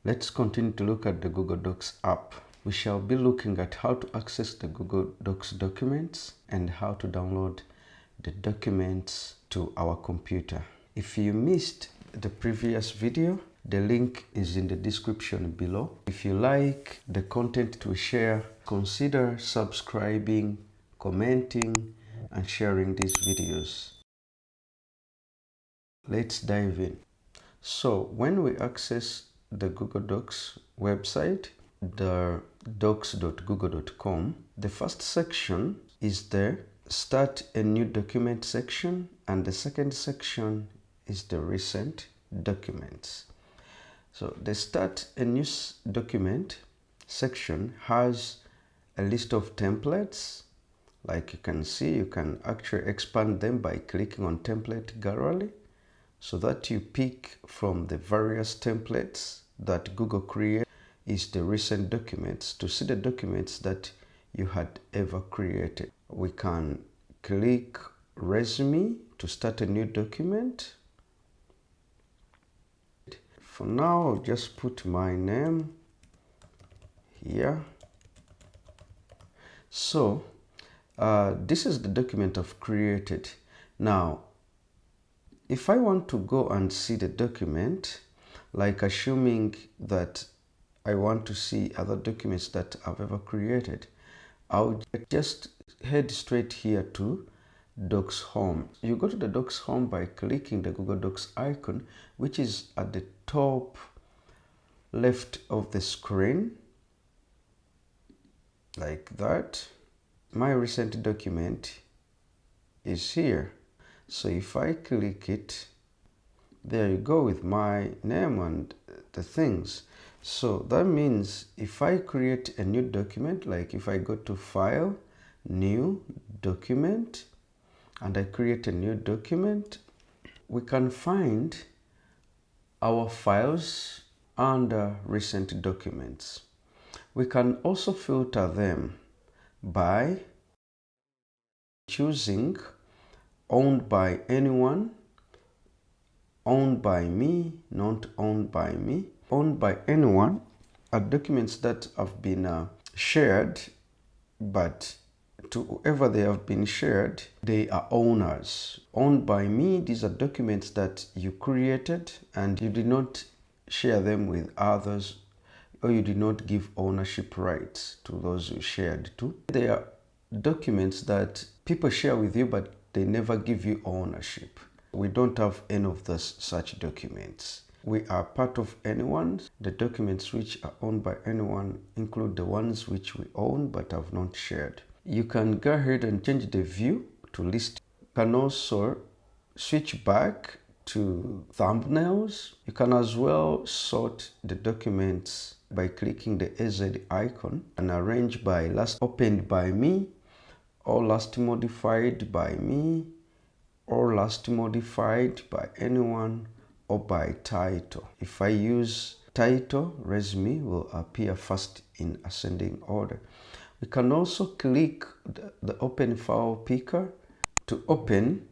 Let's continue to look at the Google Docs app. We shall be looking at how to access the Google Docs documents and how to download the documents to our computer. If you missed the previous video, the link is in the description below. If you like the content we share, consider subscribing, commenting, and sharing these videos. Let's dive in. So when we access the Google Docs website, the docs.google.com, the first section is the Start a New Document section, and the second section is the Recent Documents. So the Start a New Document section has a list of templates. Like you can see, you can actually expand them by clicking on Template Gallery, so that you pick from the various templates that Google created. Is the recent documents to see the documents that you had ever created. We can click resume to start a new document. For now, I'll just put my name here. So this is the document I've created. Now, if I want to go and see the document, like assuming that I want to see other documents that I've ever created, I'll just head straight here to Docs Home. You go to the Docs Home by clicking the Google Docs icon, which is at the top left of the screen, like that. My recent document is here. So if I click it, there you go with my name and the things. So that means if I create a new document, like if I go to File, New Document, and I create a new document, we can find our files under Recent Documents. We can also filter them by choosing Owned by Anyone, Owned by Me, Not Owned by Me. Owned by anyone are documents that have been shared, but to whoever they have been shared, they are owners. Owned by me, these are documents that you created and you did not share them with others, or you did not give ownership rights to those you shared to. They are documents that people share with you, but they never give you ownership. We don't have any of those such documents. We are part of anyone. The documents which are owned by anyone include the ones which we own but have not shared. You can go ahead and change the view to list. You can also switch back to thumbnails. You can as well sort the documents by clicking the AZ icon and arrange by last opened by me, or last modified by me, or last modified by anyone, or by title. If I use title, resume will appear first in ascending order. We can also click the Open File Picker to open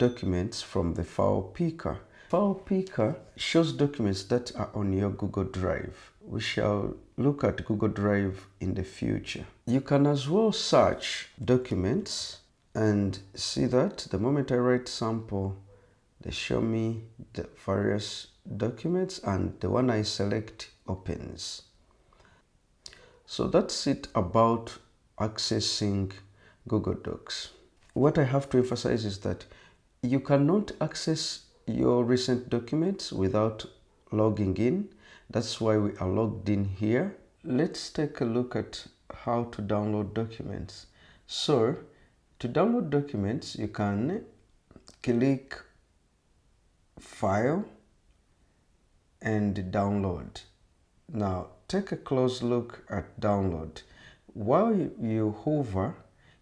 documents from the File Picker. File Picker shows documents that are on your Google Drive. We shall look at Google Drive in the future. You can as well search documents and see that the moment I write sample, they show me the various documents and the one I select opens. So that's it about accessing Google Docs. What I have to emphasize is that you cannot access your recent documents without logging in. That's why we are logged in here. Let's take a look at how to download documents. So to download documents, you can click File and Download. Now take a close look at Download. While you hover,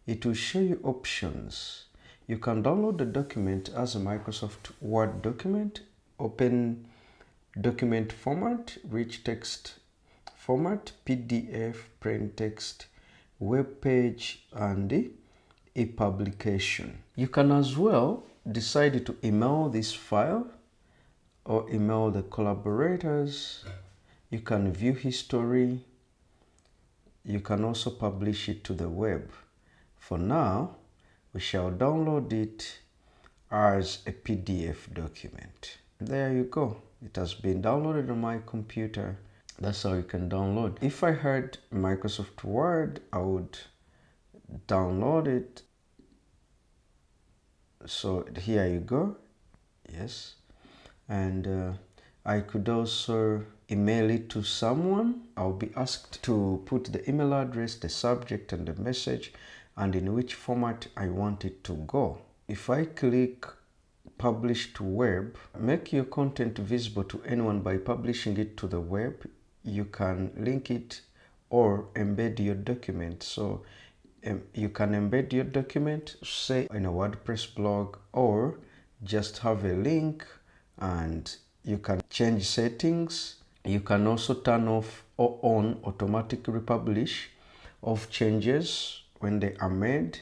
it will show you options. You can download the document as a Microsoft Word document, open document format, rich text format, PDF, plain text, web page, and a publication. You can as well decide to email this file or email the collaborators You can view history. You can also publish it to the web. For now, we shall download it as a PDF document. There you go. It has been downloaded on my computer. That's how you can download. If I had Microsoft Word, I would download it. So here you go. Yes. And I could also email it to someone. I'll be asked to put the email address, the subject, and the message, and in which format I want it to go. If I click publish to web, make your content visible to anyone by publishing it to the web. You can link it or embed your document. So you can embed your document, say in a WordPress blog, or just have a link, and you can change settings. You can also turn off or on automatic republish of changes when they are made.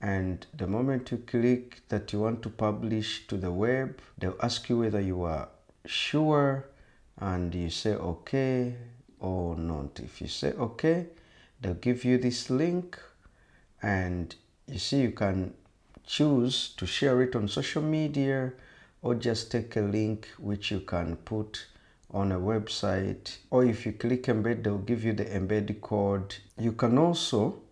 And the moment you click that you want to publish to the web, they'll ask you whether you are sure, and you say okay or not. If you say okay, they'll give you this link, and you see you can choose to share it on social media or just take a link which you can put on a website. Or if you click embed, they'll give you the embed code. You can also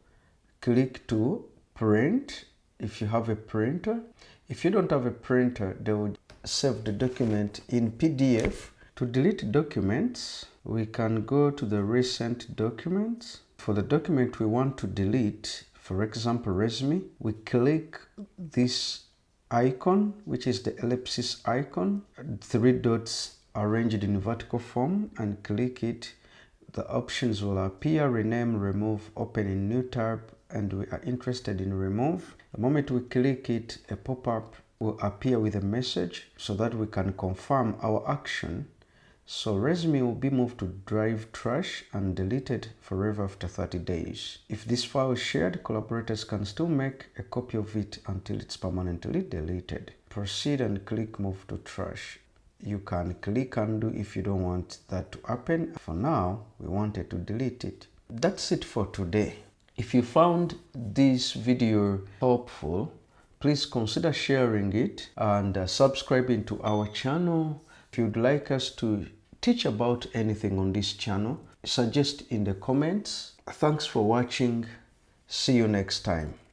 click to print if you have a printer. If you don't have a printer, they will save the document in PDF. To delete documents, we can go to the recent documents. For the document we want to delete, for example resume, we click this icon, which is the ellipsis icon, 3 dots arranged in vertical form, and click it. The options will appear: rename, remove, open in new tab, and we are interested in remove. The moment we click it, a pop-up will appear with a message so that we can confirm our action. So resume will be moved to drive trash and deleted forever after 30 days. If this file is shared, collaborators can still make a copy of it until it's permanently deleted. Proceed and click move to trash. You can click undo if you don't want that to happen. For now, we wanted to delete it. That's it for today. If you found this video helpful, please consider sharing it and subscribing to our channel. If you'd like us to teach about anything on this channel, suggest in the comments. Thanks for watching. See you next time.